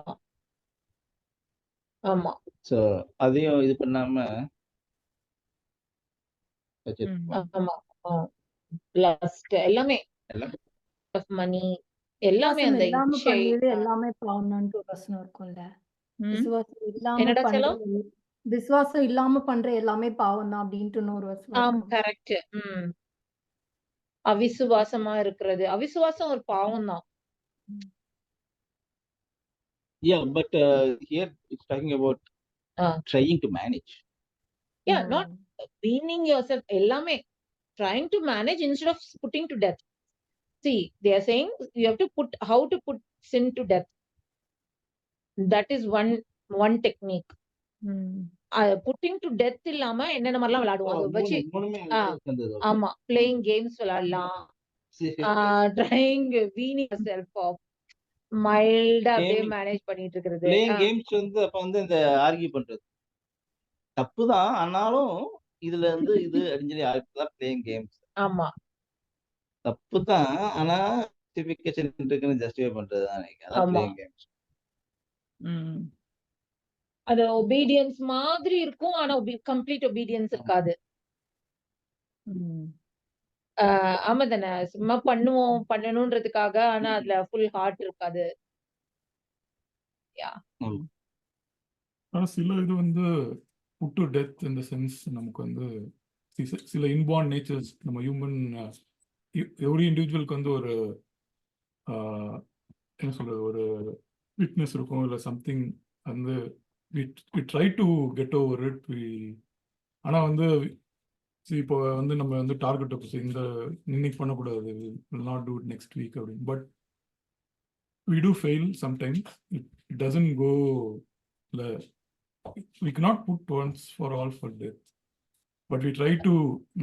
ஆமா. சோ அதையும் இது பண்ணாம ஆமா, லாஸ்ட் எல்லாமே மணி எல்லாமே அந்த எல்லாமே பாவம்னு ஒரு வசனம் இருக்கும்ல. விசுவாசம் இல்லாம பண்ற எல்லாமே பாவம் தான் அப்படின்ட்டு ஒரு வசனம். கரெக்ட். அவிசுவாசமா இருக்கிறது, அவிசுவாசம் ஒரு பாவம் தான். Yeah, but here it's talking about trying to manage. Yeah, not weaning yourself. எல்லாமே trying to manage instead of putting to death. See, they are saying you have to put how to put sin to death. That is one technique. Putting to death இல்லாம என்னென்ன மாதிரிலாம் விளையாடுவோம் அது வச்சு. ஆமா, playing games விளையாடலாம், trying weaning yourself off, மைல்டா அப்படியே manage பண்ணிட்டு இருக்கிறது. playing games வந்து அப்ப வந்து இந்த ஆர்கியூ பண்றது தப்புதான், ஆனாலும் இதுல இருந்து இது அடிஞ்சலி ஆர்கியூ playing games. ஆமா, தப்பு தான். ஆனா ஜஸ்டிஃபிகேஷன் இருக்குன்னு ஜஸ்டிஃபை பண்றது தான் நினைக்கிறேன். அதான் ஆமா. Playing games. ம். அது ஒபீடியன்ஸ் மாதிரி இருக்கும். ஆனா கம்ப்ளீட் ஒபீடியன்ஸ் இருக்காது. ம். ஆமா தானே. சும்மா பண்ணணும்ன்றதுக்காக. ஆனா அதுல ஃபுல் ஹார்ட் இருக்காது. யா. ஆமா. ஆனா சில இது வந்து புட் டு டெத் இந்த சென்ஸ் நமக்கு வந்து சில இன்பார்ன் நேச்சர்ஸ் நம்ம ஹியூமன் எவ்ரி இண்டிவிஜுவலுக்கு வந்து ஒரு என்ன சொல்றது ஒரு வீக்னஸ் இருக்கும் இல்லை சம்திங் வந்து we try to get over it ஆனால் வந்து இப்போ வந்து நம்ம வந்து டார்கெட் இந்த இன்னைக்கு பண்ணக்கூடாது will not do it next week அப்படின்னு but we do fail sometimes. It doesn't go. We cannot put once for all for death. But we try to.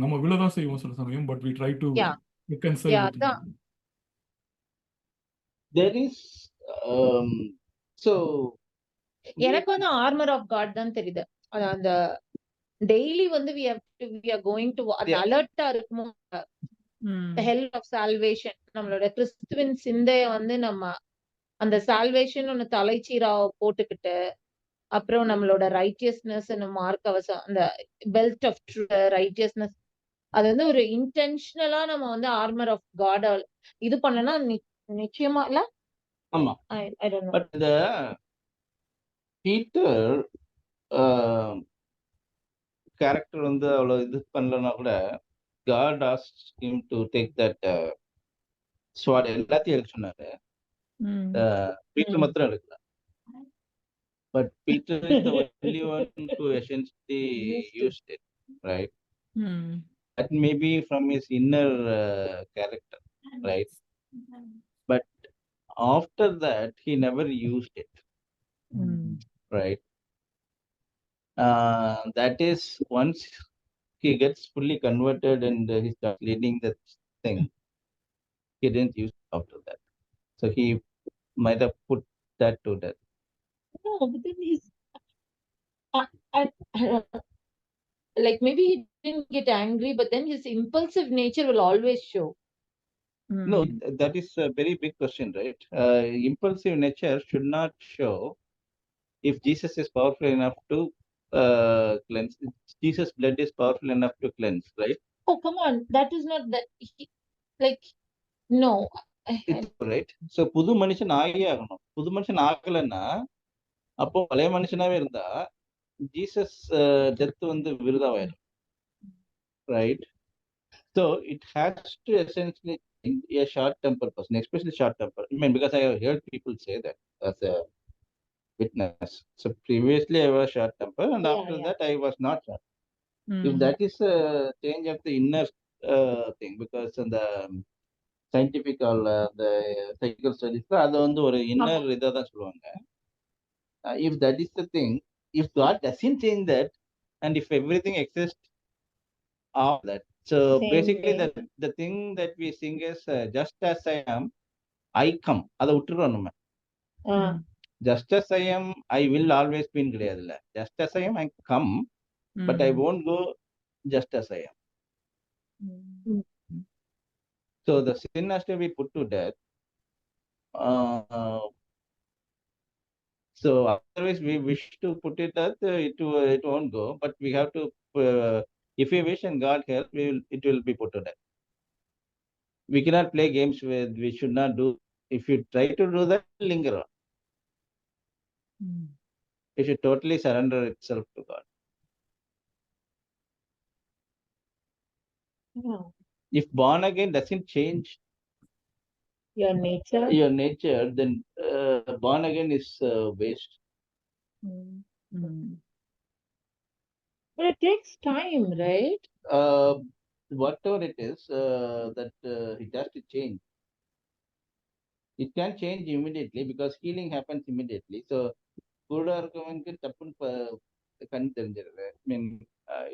நம்ம விழதான் செய்வோம் சில சமயம். But we try to Yeah. reconcile Yeah, with அதான். There is so எனக்கு வந்து armour of God தான் தெரியுது. அந்த டெய்லி வந்து we are going to அந்த Yeah. அலர்ட்டா இருக்கும். ம். ஹெல் ஆஃப் சால்வேஷன் நம்மளோட கிறிஸ்துவின் சிந்தைய வந்து நம்ம அந்த சால்வேஷன் ஒன்னு தலைச்சீரா போட்டுக்கிட்டு அப்புறம் நம்மளோட ரைட்டியஸ்னஸ் மார்க் அவசம் அந்த பெல்ட் ஆஃப் ரைட்டியஸ்னஸ் அது வந்து ஒரு இன்டென்ஷனலா நம்ம வந்து ஆர்மர் ஆஃப் காட் இது பண்ணனா நிச்சயமா இல்ல. ஆமா. I don't know. பட் இந்த பீட்டர் கேரக்டர் வந்து அவ்வளவு இது பண்ணலன்னா கூட God asked him to take that sword. எல்லாத்தையும் எடுக்க சொன்னாரு. ம். பீட்டர் மாத்திரம் எடுக்கல. But Peter is the only one who essentially used it, right? ம். That may be from his inner character, right? But after that, he never used it, ம். right? That is once he gets fully converted and he starts leading that thing, he didn't use it after that. So he might have put that to death. No, but then he's like maybe he didn't get angry, but then his impulsive nature will always show. No, ம். that is a very big question, right? Impulsive nature should not show if Jesus is powerful enough to cleanse. Jesus' blood is powerful enough to cleanse, right? Oh, come on. That is not that. Like, no. It's right. So புது மனுஷன் ஆகியே ஆகணும். புது மனுஷன் ஆகலைன்னா அப்போ பழைய மனுஷனாவே இருந்தா Jesus death வந்து விருதாவாயிடும், right? So it has to essentially a short-tempered person, especially short-tempered. I mean, because I have heard people say that as a witness. So previously I was short-tempered, and after that I was not short. If ம். that is a change of the inner thing, because in the scientific or the psychical studies, அது வந்து ஒரு inner இதை தான் சொல்லுவாங்க. If that is the thing, if God doesn't change that, and if everything exists of that, so Same basically way. the thing that we sing is just as I am, I come. அதை விட்டுறோம் நம்ம. Just as I am, I will always be கிடையாதுல்ல. Just as I am, I come, but I won't go just as I am. So the sin has to be put to death. So otherwise we wish to put it at it won't go, but we have to if we wish and God help, it will be put to death. We cannot play games with we should not do. If you try to do that, linger on. It should totally surrender itself to God. If born again doesn't change Your nature. your nature, then born again is waste. But it takes time, right? Whatever it is that it has to change. It can change immediately because healing happens immediately. So கூட இருக்கவங்களுக்கு தப்புன்னு கண் தெரிஞ்சிருது. I mean,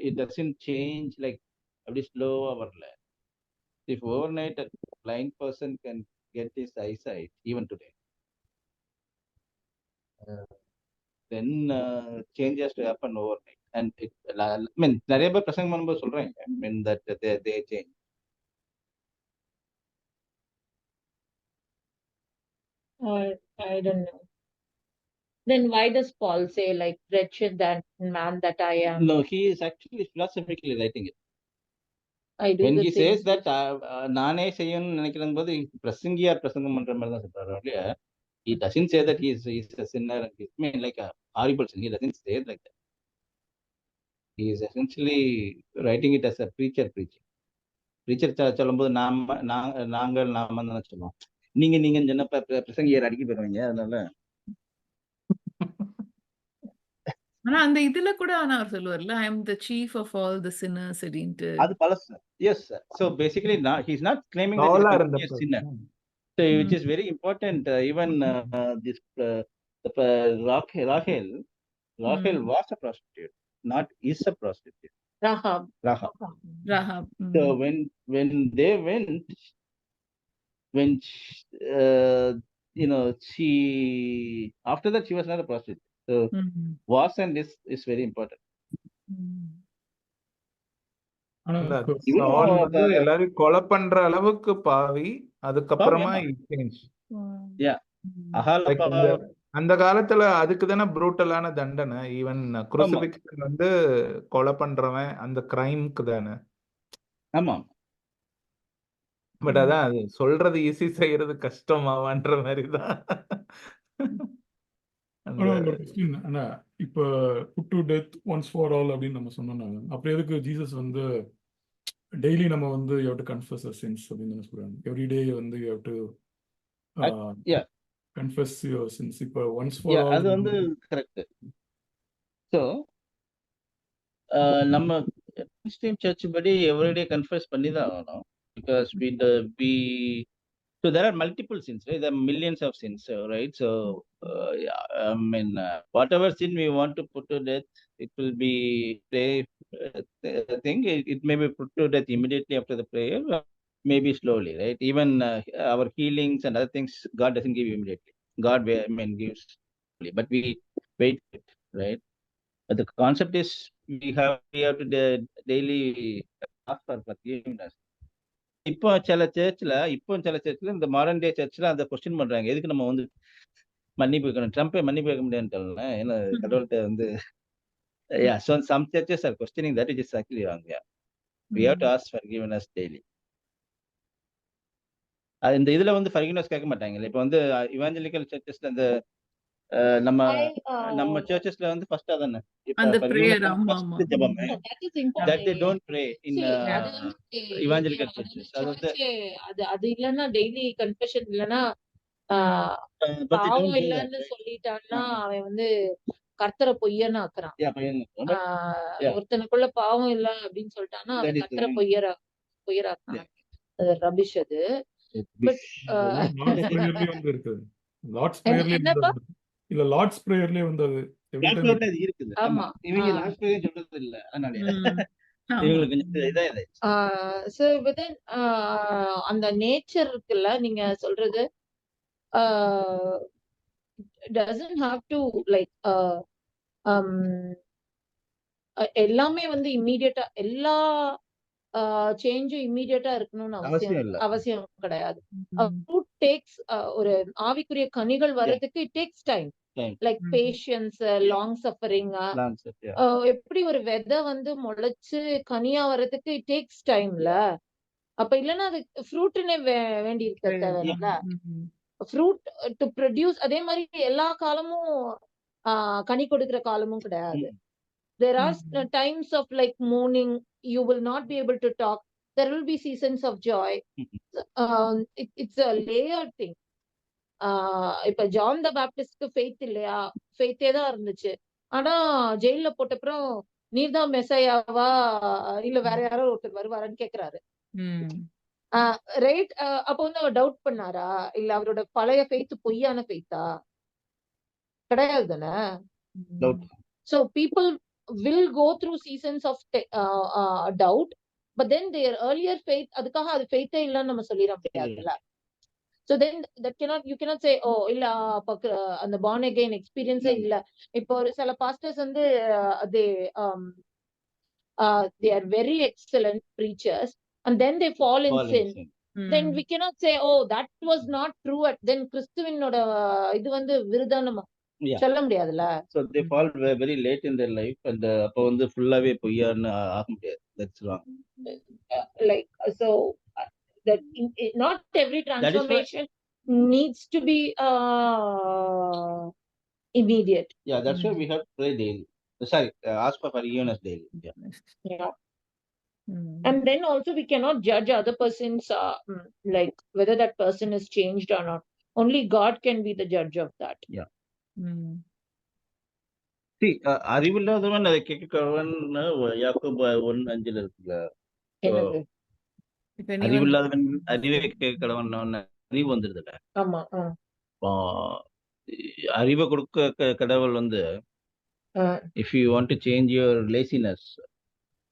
it doesn't change like அப்படி ஸ்லோவா வரல. If overnight a blind person can get his eyesight even today, then change has to happen overnight. And it, I mean, நிறைய பேர் பிரசங்கம் பண்ணும்போது சொல்றாங்க, I mean that they change. I don't know. Then why does Paul say like wretched that man that I am? No, he is actually philosophically writing it. I do When the he same. says that நானே செய்யணும்னு நினைக்கிற போது பிரசங்கியார் பிரசங்கம் பண்ற மாதிரி தான் சொல்றாரு இல்லையா? He doesn't say that he is a sinner and he's like a horrible sin. He doesn't say it like that. He is essentially writing it as a preacher preaching. Preacher சொல்லும்போது நாங்கள் நாம தான் சொல்லுவோம். நீங்க சொன்ன பிரசங்கியார் அடிக்க போயிருவீங்க, அதனால ஆனா அந்த இதுல கூட அவர் சொல்லுவார்ல, I am the chief of all the sinners அப்படின்ட்டு. அது பழசு. Yes, sir. So basically he's not claiming that he's a complete sinner. So which is very important. Even this Rachel was a prostitute, not is a prostitute. Rahab. So when they went, she after that she was not a prostitute. So was and is very important. சால் வந்து எல்லாரையும் கொலை பண்ற அளவுக்கு பாவி, அதுக்கப்புறமா அந்த காலத்துல அதுக்கு தானே ப்ரூட்டலான தண்டனை. ஈவன் குருசிபிக்ஷன் வந்து கொலை பண்றவன் அந்த கிரைம்க்கு தானே. ஆமா. பட் அதான் அது சொல்றது ஈஸி, செய்யறது கஷ்டமாவான்ற மாதிரிதான். இப்ப put to death once for all அப்படின்னு நம்ம சொன்னோம். அப்புறம் எதுக்கு ஜீசஸ் வந்து டெய்லி நம்ம வந்து you have to confess our sins அப்படின்னு சொல்றாங்க. எவ்ரி டே வந்து you have to confess your sins. இப்ப once for all அது வந்து கரெக்ட். சோ நம்ம கிறிஸ்டியன் சர்ச் படி எவ்ரிடே கன்ஃபஸ் பண்ணி தான் ஆகணும். Because so there are multiple sins, right? There are millions of sins, right? So I mean, whatever sin we want to put to death, it will be I think it may be put to death immediately after the prayer, maybe slowly, right? Even our healings and other things, God doesn't give immediately. God, gives slowly, but we wait, right? But the concept is we have to daily ask for forgiveness. இப்போ சில சர்ச்ல இந்த modern day சர்ச்ல அந்த question பண்றாங்க, எதுக்கு நம்ம வந்து மன்னிப்பு வைக்கணும், ட்ரம்பே மன்னிப்பு வைக்க முடியாதுன்னு. ஏன்னா கடவுள்கிட்ட வந்து so some churches are questioning that, which is actually wrong. We have to ask forgiveness daily. இந்த இதுல வந்து forgiveness கேட்க மாட்டாங்க. இப்போ வந்து இவாஞ்சலிக்கல் சர்ச்சஸ்ல அந்த நம்ம சர்ச்சஸ்ல வந்து ஃபர்ஸ்ட் அதானே அந்த பிரேயர். ஆமா ஜெபம் that they don't pray in evangelical churches. அது இல்லன்னா டெய்லி கன்ஃபெஷன் இல்லன்னா பாவம் இல்லன்னு சொல்லிட்டான்னா அவன் வந்து கர்த்தரை பொய்யன்னு ஆக்குறான். ஒருத்தனுக்குள்ள பாவம் இல்ல அப்படின்னு சொல்லிட்டான்னா அவன் கர்த்தரை பொய்யராக்குறான். அது ரபிஷ். அது இல்ல லார்ட்ஸ் பிரேயர்லயே வந்து அது இருக்குது. ஆமா, இவங்க லார்ட்ஸ் பிரேயர் சொல்றது இல்ல, அதனால இவங்களுக்கு கொஞ்சம் இதா இது. சோ வித்தின் அந்த நேச்சர் இருக்குல்ல நீங்க சொல்றது, doesn't have to like எல்லாமே வந்து இம்மீடியட்டா எல்லா சேஞ்சும் இம்மீடியட்டா இருக்கணும்னு அவசியம் கிடையாது. ஃப்ரூட் டேக்ஸ் ஒரு ஆவிக்குரிய கனிகள் வர்றதுக்கு it takes time. Like patience, long suffering. எப்படி ஒரு விதை வந்து முளைச்சு கனியா வர்றதுக்கு இட் டேக்ஸ் டைம்ல. அப்ப இல்லன்னா அது ஃப்ரூட்னே வேண்டி இருக்க தேவையில்ல. Fruit to produce. அதே மாதிரி எல்லா காலமும் கனி கொடுக்கிற காலமும் கிடையாது. There are times of like mourning. You will not be able to talk. There will be seasons of joy. It's a layered thing. இப்ப ஜான் த பேப்டிஸ்ட்க்கு ஃபெய்த் இல்லையா? ஃபெய்த்தே தான் இருந்துச்சு. ஆனா ஜெயில போட்டப்புறம் நீர்தான் மெசையாவா இல்ல வேற யாரோ ஒருத்தர் வருவாரான்னு கேக்குறாரு. ரைட். அப்ப வந்து அவர் டவுட் பண்ணாரா? இல்ல அவரோட பழைய ஃபெய்த் பொய்யான ஃபெய்த்தா? கிடையாது தானே. So people will go through seasons of doubt, but then their earlier faith, அதுக்காக அது faith-ஏ இல்லன்னு நம்ம சொல்லிட முடியாதுல்ல. So then that you cannot say oh இல்ல அந்த born again experience இல்ல. இப்போ ஒரு சில pastors வந்து they are very excellent preachers and then they fall in sin. then we cannot say, oh, that was not true. Then கிறிஸ்துவினோட இது வந்து விருதானமா Yeah. சொல்ல முடியாதுல்ல. So they fall very late in their life, and அப்போ வந்து ஃபுல்லாவே பொய்யான்னு ஆக முடியாது. That's wrong. Like so that not every transformation needs to be immediate. Yeah, that's why we have to pray daily. Sorry, ask for forgiveness daily. Yeah. Yeah. And then also we cannot judge other person's like whether that person is changed or not. Only God can be the judge of that. Yeah. See, அறிவில்லாதவன் அதை கேட்கவன் யாக்கோபு 1:5 இருக்குல்ல. என்னது? அறிவில்லாதவன் அறிவை கேட்கவன் அறிவு வந்துருதுல. ஆமா. அறிவை கொடுக்க கடவுள் வந்து if you want to change your laziness,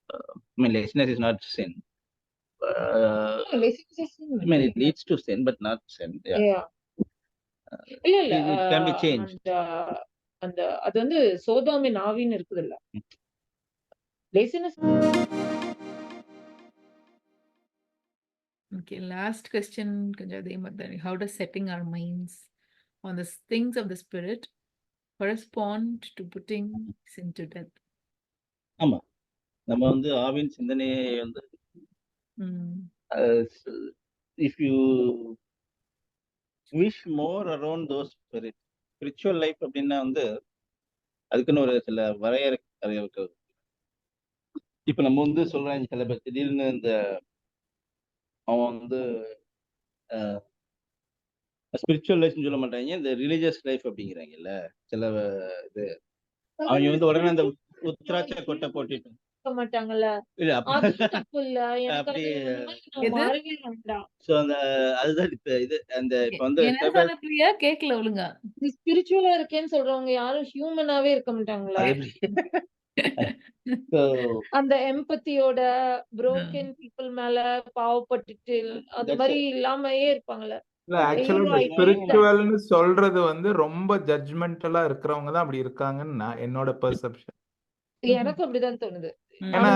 I mean laziness is not sin. Laziness is sin. I mean it leads to sin but not sin. Yeah. இல்ல It can be changed. அந்த அது வந்து சோதோமின் ஆவின்னு இருக்குதுல்ல. Laziness. Okay, last question கொஞ்சம் அதே மாதிரி தான். How does setting our minds on the things of the spirit correspond to putting sin to death? ஆமா, நம்ம வந்து ஆவின் சிந்தனையை வந்து if you wish more around those spiritual life அப்படின்னா வந்து அதுக்குன்னு ஒரு சில வரையறை இருக்கு. இப்ப நம்ம வந்து சொல்றாங்க சில பேர் திடீர்னு இந்த அவன் வந்து ஸ்பிரிச்சுவல் லைஃப்னு சொல்ல மாட்டாங்க, இந்த ரிலீஜியஸ் லைஃப் அப்படிங்கிறாங்கல்ல சில இது. அவங்க வந்து உடனே அந்த உத்ராட்ச கொட்டை போட்டுட்டு மாட்டாங்கல்ல. இல்ல தப்பு இல்ல. அப்படி அதுதான் இப்ப இது அந்த இப்ப வந்து கேக்கல ஒழுங்கா. ஸ்பிரிச்சுவலா இருக்கேன்னு சொல்றவங்க யாரும் ஹியூமனாவே இருக்க மாட்டாங்களா? அந்த எம்பத்தியோட புரோக்கன் பீப்புள் மேல பாவப்பட்டுட்டு அந்த மாதிரி இல்லாமயே இருப்பாங்கல்ல. இல்ல ஆக்சுவலா ஸ்பிரிச்சுவல்னு சொல்றது வந்து ரொம்ப ஜட்ஜ்மெண்டலா இருக்கிறவங்க தான் அப்படி இருக்காங்கன்னு என்னோட பெர்செப்ஷன். எனக்கு அப்படிதான் தோணுது. ஏன்னா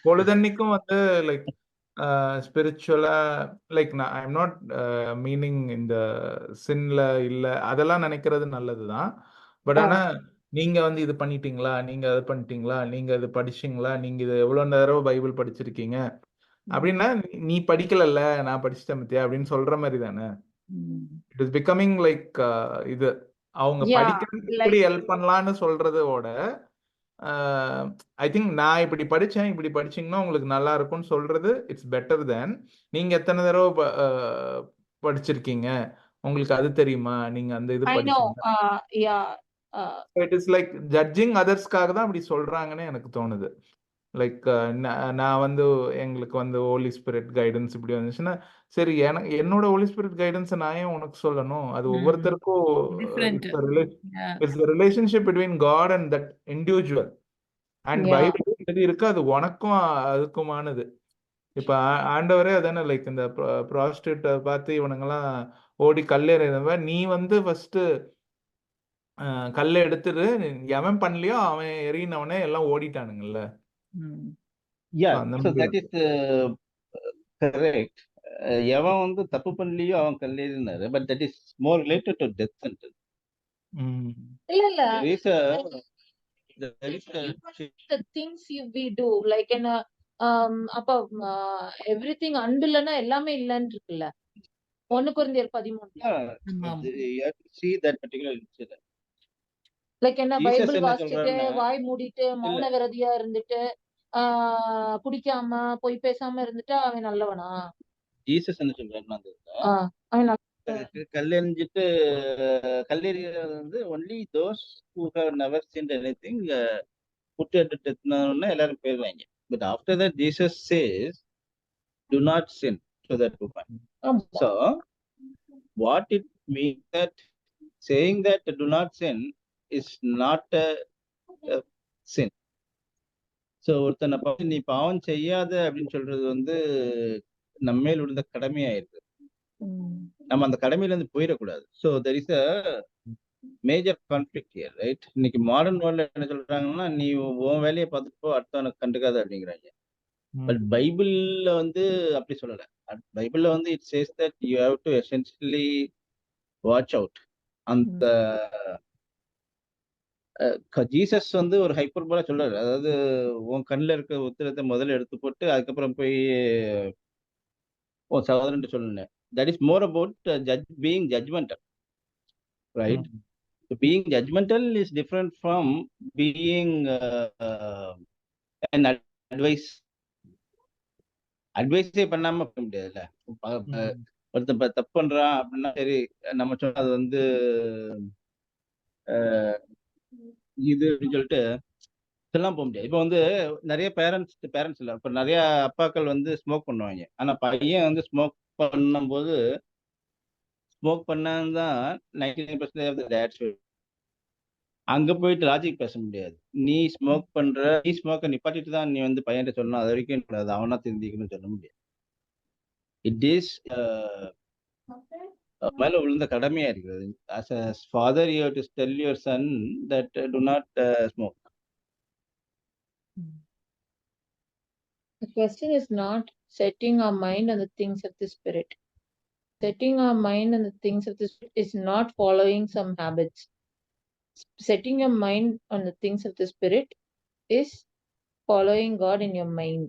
பொழுதன்னைக்கும் வந்து லைக் ஸ்பிரிச்சுவலா like I am not meaning இந்த சின்ல இல்ல அதெல்லாம் நினைக்கிறது நல்லதுதான். பட் ஆனா நீங்க வந்து இது பண்ணிட்டீங்களா, நீங்க அது பண்ணிட்டீங்களா, நீங்க இது படிச்சீங்களா, நீங்க இது எவ்வளவு நேரம் பைபிள் படிச்சிருக்கீங்க அப்படின்னா நீ படிக்கலல்ல நான் படிச்சுட்டேன் பத்தியா அப்படின்னு சொல்ற மாதிரி தானே. இட் இஸ் பிகமிங் லைக் இது அவங்க படிக்கிறதுக்கு எப்படி ஹெல்ப் பண்ணலாம்னு சொல்றதோட ஐ திங்க் நான் இப்படி படிச்சேன் இப்படி படிச்சீங்கன்னா உங்களுக்கு நல்லா இருக்கும்னு சொல்றது இட்ஸ் பெட்டர் தேன் நீங்க எத்தனை தடவை படிச்சிருக்கீங்க உங்களுக்கு அது தெரியுமா நீங்க அந்த இது படிச்சீங்க. இட் இஸ் லைக் ஜட்ஜிங் அதர்ஸ்க்காக தான் அப்படி சொல்றாங்கன்னு எனக்கு தோணுது. லைக் நான் வந்து எங்களுக்கு வந்து ஹோலி ஸ்பிரிட் கைடன்ஸ் இப்படி வந்துச்சுன்னா சரி என்னோட ஹோலி ஸ்பிரிட் கைடன்ஸ் நான் ஏன் உனக்கு சொல்லணும்? அது ஒவ்வொருத்தருக்கும் it's the relationship between God and that individual and Bible இருக்கு அது உனக்கும் அதுக்குமானது. இப்ப ஆண்டவரே அதானே லைக் இந்த ப்ராஸ்டியூட் பார்த்து இவனுங்கெல்லாம் ஓடி கல்லேற நீ வந்து ஃபர்ஸ்ட் கல்லை எடுத்துட்டு எவன் பண்ணலையோ அவன் எறினவனே எல்லாம் ஓடிட்டானுங்கல்ல. எவன் வந்து தப்பு பண்ணலையோ அவன் கல்லேறினாரு. But that is more related to death sentence. இல்ல the things we do like in அப்ப everything அன்பில்லனா எல்லாமே இல்லன்னு இருக்குல்ல. 1 கொரிந்தியர் 13 see that particular incident. Like என்ன பைபிள் வாசிச்சுட்டு வாய் மூடிட்டு மௌன விரதியா இருந்துட்டு குடிக்காம பொய் பேசாம இருந்துட்டு அவன் நல்லவனா? ஜீசஸ் என்ன சொல்றாருன்னா கல்லெறிஞ்சிட்டு கல்லெறிகிறது வந்து only those who have never sinned anything put at death எல்லாரும் போயிடுவாங்க. But after that Jesus says do not sin so that woman. So what it means that saying that do not sin is not a sin. So ஒருத்தனை பார்த்து நீ பாவம் செய்யாத அப்படின்னு சொல்றது வந்து நம்ம மேல் விழுந்த கடமையாயிருக்கு. நம்ம அந்த கடமையில இருந்து போயிடக்கூடாது. So there is a major conflict here, right? இன்னைக்கு மாடர்ன் வேர்ல்ட்ல என்ன சொல்றாங்கன்னா நீ உன் வேலையை பார்த்துட்டு போ அடுத்தவனுக்கு கண்டுக்காத அப்படிங்கிறாங்க. பட் பைபிள்ல வந்து அப்படி சொல்லல. பைபிள்ல வந்து it says that you have to essentially watch out. அந்த ஜீசஸ் வந்து ஒரு ஹைப்பர்போலா சொல்றாரு. அதாவது உன் கண்ணுல இருக்க உத்திரத்தை முதல்ல எடுத்து போட்டு அதுக்கப்புறம் போய் உன் சகோதரன் சொல்லணும். That is more about being judgemental, right? Being judgmental is different from being an advice. அட்வைஸே பண்ணாம பண்ண முடியாதுல்ல. ஒருத்தன் தப்பு பண்றான் அப்படின்னா சரி நம்ம சொன்ன அது வந்து இது அப்படின்னு சொல்லிட்டு எல்லாம் போக முடியாது. இப்போ வந்து நிறைய பேரண்ட்ஸ் இல்லை, இப்போ நிறைய அப்பாக்கள் வந்து ஸ்மோக் பண்ணுவாங்க. ஆனா பையன் வந்து ஸ்மோக் பண்ணும்போது ஸ்மோக் பண்ணாதான் 99% ஆஃப் த டேட்ஸ் அங்க போயிட்டு லாஜிக் பேச முடியாது. நீ ஸ்மோக்கை நிப்பாட்டிட்டு தான் நீ வந்து பையன்கிட்ட சொல்லணும், அது வரைக்கும் கூடாது, அவனா திருந்திக்கணும்னு சொல்ல முடியாது. இட் இஸ் மேல விழுந்த கடமையா இருக்கிறது. as a father you have to tell your son that do not smoke. The question is not setting our mind on the things of the spirit. Setting our mind on the things of the spirit is not following some habits. Setting your mind on the things of the spirit is following God in your mind.